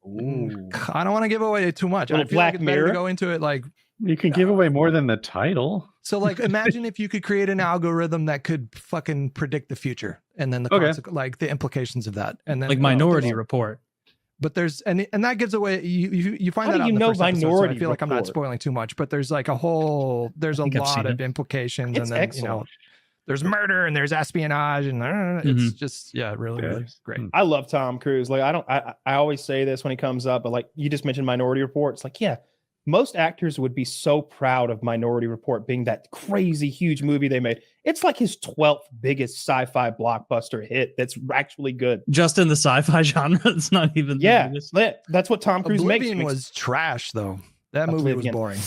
Ooh. I don't want to give away too much. I feel Black like it's better Mirror? to go into it like. You can give away more than the title. So like, imagine if you could create an algorithm that could fucking predict the future, and then like the implications of that, and then like Minority Report. But there's and that gives away you find How that do out you in the know first episode, Minority so I feel like I'm not Report? spoiling too much, but there's like a lot of implications, It's and then excellent. there's murder and there's espionage, and it's just really great. I love Tom Cruise. Like I always say this when he comes up, but like you just mentioned Minority Report. It's like, yeah, most actors would be so proud of Minority Report being that crazy huge movie they made. It's like his 12th biggest sci-fi blockbuster hit that's actually good. Just in the sci-fi genre, it's not even that's what Tom Cruise Oblivion makes. was trash though. That movie was boring.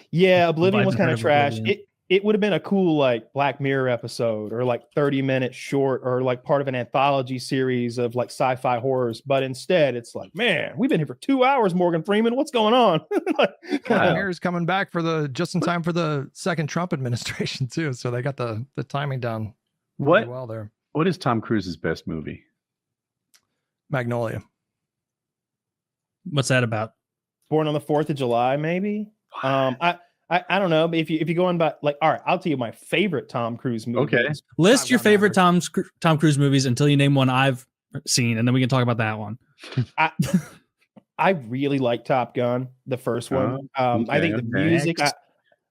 Yeah, Oblivion was kind of trash. Oblivion. It would have been a cool like Black Mirror episode or like 30-minute short or like part of an anthology series of like sci-fi horrors. But instead, it's like, man, we've been here for 2 hours, Morgan Freeman. What's going on? Black Mirror's coming back for just in time for the second Trump administration too. So they got the timing down really well there. What is Tom Cruise's best movie? Magnolia. What's that about? Born on the 4th of July, maybe. I don't know, but if you go on, but like, all right, I'll tell you my favorite Tom Cruise movie. Okay, list your favorite Tom Cruise movies until you name one I've seen, and then we can talk about that one. I really like Top Gun, the first one. I think the music,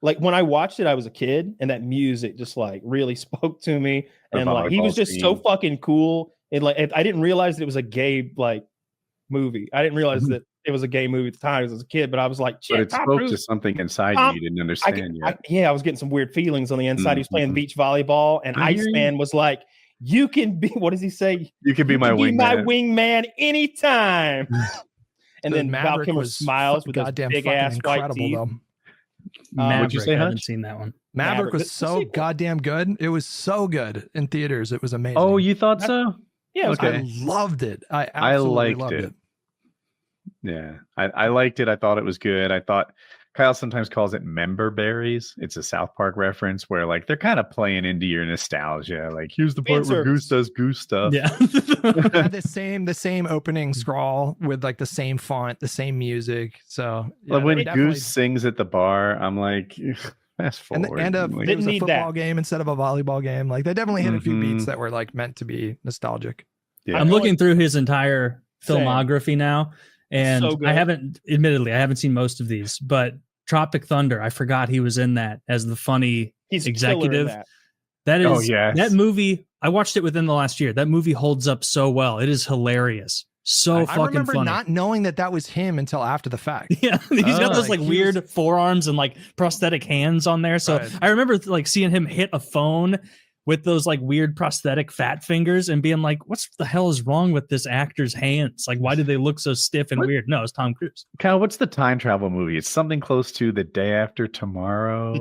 like when I watched it, I was a kid, and that music just like really spoke to me, and like he was just so fucking cool. And like I didn't realize that it was a gay like movie. I didn't realize that it was a gay movie at the time as a kid, but I was like, shit, but it spoke to something inside you didn't understand yet. I was getting some weird feelings on the inside. He was playing beach volleyball, and Iceman was like, you can be, what does he say? You can be my wingman anytime. And then Val Kilmer smiles with those big ass white teeth. What'd you say? I haven't seen that one. Maverick was so goddamn good. It was so good in theaters. It was amazing. Oh, you thought so? Yeah. Okay. I loved it. I absolutely loved it. Yeah, I liked it. I thought it was good. I thought Kyle sometimes calls it member berries. It's a South Park reference where like they're kind of playing into your nostalgia. Like here's the part where Goose does Goose stuff. Yeah, the same opening scroll with like the same font, the same music. So yeah, when Goose sings at the bar, I'm like, fast forward. And it was a football game instead of a volleyball game. Like they definitely hit a few beats that were like meant to be nostalgic. Yeah. I'm looking through his entire filmography now. And I haven't seen most of these, but Tropic Thunder, I forgot he was in that as the funny executive. That is that movie. I watched it within the last year. That movie holds up so well. It is hilarious. So fucking funny. I remember not knowing that was him until after the fact. Yeah, he's got those like weird forearms and like prosthetic hands on there. So I remember like seeing him hit a phone with those like weird prosthetic fat fingers and being like, what the hell is wrong with this actor's hands? Like, why do they look so stiff and weird? No, it's Tom Cruise. Kyle, what's the time travel movie? It's something close to The Day After Tomorrow.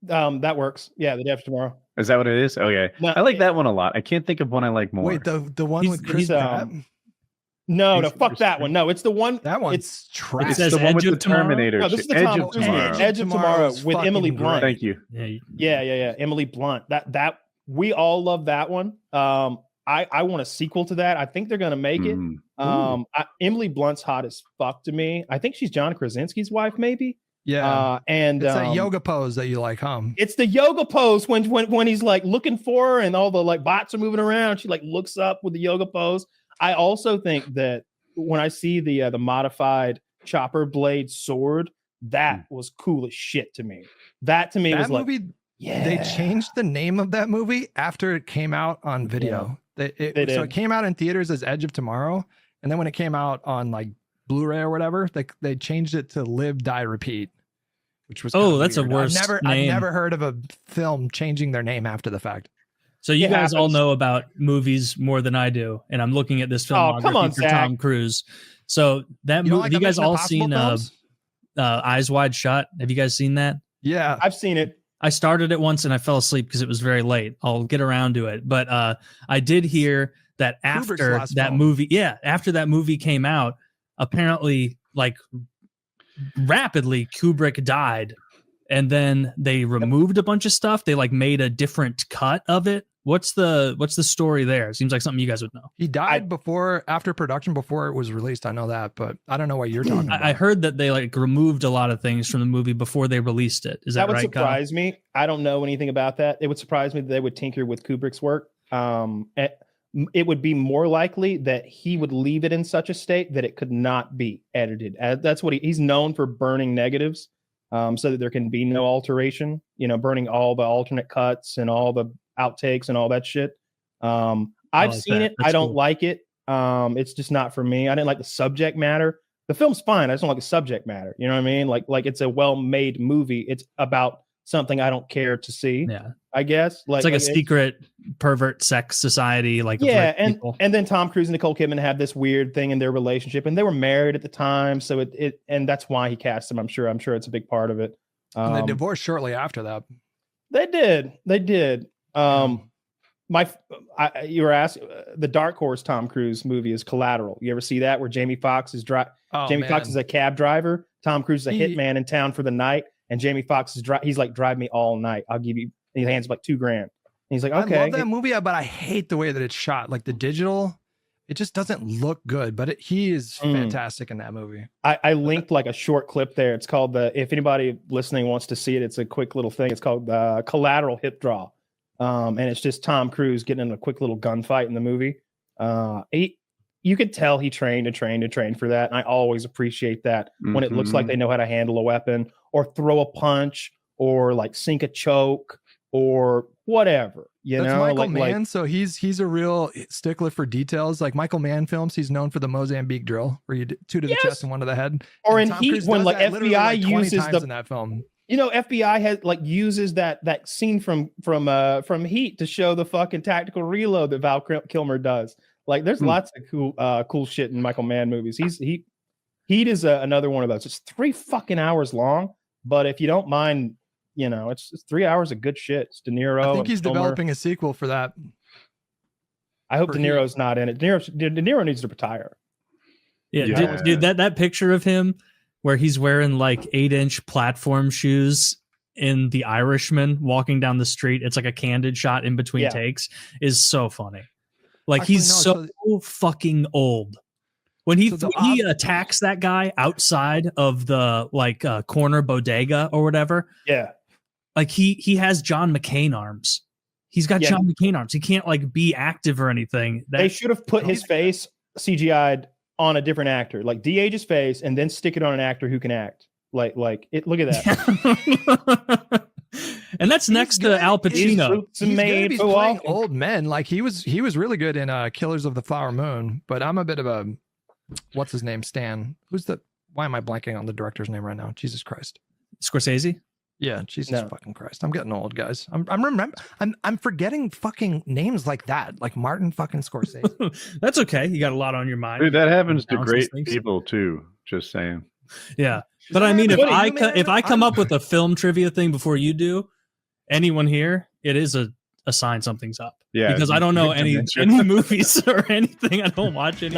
That works. Yeah, The Day After Tomorrow. Is that what it is? Okay. No, I like that one a lot. I can't think of one I like more. Wait, the one with Chris Pratt? No, fuck that one. No, it's the one. That one's trash. It's the one with the Terminator. No, this is the Edge of Tomorrow with Emily Blunt. Thank you. Yeah. Emily Blunt. That we all love that one. I want a sequel to that. I think they're gonna make it. Emily Blunt's hot as fuck to me. I think she's John Krasinski's wife, maybe. Yeah. And it's that yoga pose that you like, huh? It's the yoga pose when he's like looking for her and all the like bots are moving around. She like looks up with the yoga pose. I also think that when I see the modified chopper blade sword, that was cool as shit to me. That to me was movie, like, yeah. They changed the name of that movie after it came out on video. Yeah. So it came out in theaters as Edge of Tomorrow, and then when it came out on like Blu-ray or whatever, they changed it to Live, Die, Repeat, which was that's weird. a worse name. I've never heard of a film changing their name after the fact. So you guys all know about movies more than I do, and I'm looking at this filmography for Tom Cruise. So that movie, have you guys all seen Eyes Wide Shut? Have you guys seen that? Yeah, I've seen it. I started it once and I fell asleep because it was very late. I'll get around to it, but I did hear that after that movie came out, apparently, like rapidly, Kubrick died. And then they removed a bunch of stuff. They like made a different cut of it What's the story there? It seems like something you guys would know. He died after production, before it was released. I know that, but I don't know what you're talking about. I heard that they like removed a lot of things from the movie before they released it. Is that right? That would surprise me. I don't know anything about that. It would surprise me that they would tinker with Kubrick's work. It would be more likely that he would leave it in such a state that it could not be edited. That's what he's known for, burning negatives, so that there can be no alteration. Burning all the alternate cuts and all the outtakes and all that shit. I've seen it. I don't like it. It's just not for me. I didn't like the subject matter. The film's fine. I just don't like the subject matter. You know what I mean? Like it's a well-made movie. It's about something I don't care to see. Yeah, I guess. It's like a secret pervert sex society. Like, yeah, and then Tom Cruise and Nicole Kidman have this weird thing in their relationship, and they were married at the time, so and that's why he cast them. I'm sure it's a big part of it. And they divorced shortly after that. They did. You were asking, the Dark Horse Tom Cruise movie is Collateral. You ever see that, where Jamie Foxx is Foxx is a cab driver, Tom Cruise is a hitman in town for the night, and Jamie Foxx is he's like, drive me all night, I'll give you, and he hands him like $2,000. And he's like, okay. I love that movie, but I hate the way that it's shot. Like the digital, it just doesn't look good, but he is fantastic in that movie. I linked like a short clip there. It's called if anybody listening wants to see it, it's a quick little thing. It's called Collateral Hip Draw. And it's just Tom Cruise getting in a quick little gunfight in the movie. You could tell he trained for that. And I always appreciate that when it looks like they know how to handle a weapon or throw a punch or like sink a choke or whatever. That's Michael Mann. So he's a real stickler for details. Like Michael Mann films, he's known for the Mozambique drill, where you do 2 to the chest and 1 to the head. Or in Heat, when like FBI uses in that film. FBI has like uses that scene from Heat to show the fucking tactical reload that Val Kilmer does. Like, there's lots of cool shit in Michael Mann movies. Heat is another one of those. It's 3 fucking hours long, but if you don't mind, it's 3 hours of good shit. It's De Niro. I think he's developing a sequel for that. I hope De Niro's not in it. De Niro needs to retire. Yeah. Dude, that picture of him where he's wearing like 8-inch platform shoes in The Irishman walking down the street. It's like a candid shot in between takes, is so funny. Like, he's so fucking old. When he attacks that guy outside of the like corner bodega or whatever. Yeah. Like he has John McCain arms. He's got John McCain arms. He can't like be active or anything. They should have put his face CGI'd on a different actor, like de-age his face and then stick it on an actor who can act. Like it. Look at that. And that's next to Al Pacino. He's playing old men. Like he was really good in Killers of the Flower Moon. But I'm a bit of a what's his name, Stan? Why am I blanking on the director's name right now? Jesus Christ. Scorsese? Yeah, Jesus fucking Christ. I'm getting old, guys. I'm forgetting fucking names like that, like Martin fucking Scorsese. That's okay. You got a lot on your mind. Dude, that happens to great people too. Just saying. Yeah. But I mean, if I come up with a film trivia thing before you do, anyone here, it is a sign something's up. Yeah. Because I don't know any movies or anything. I don't watch it.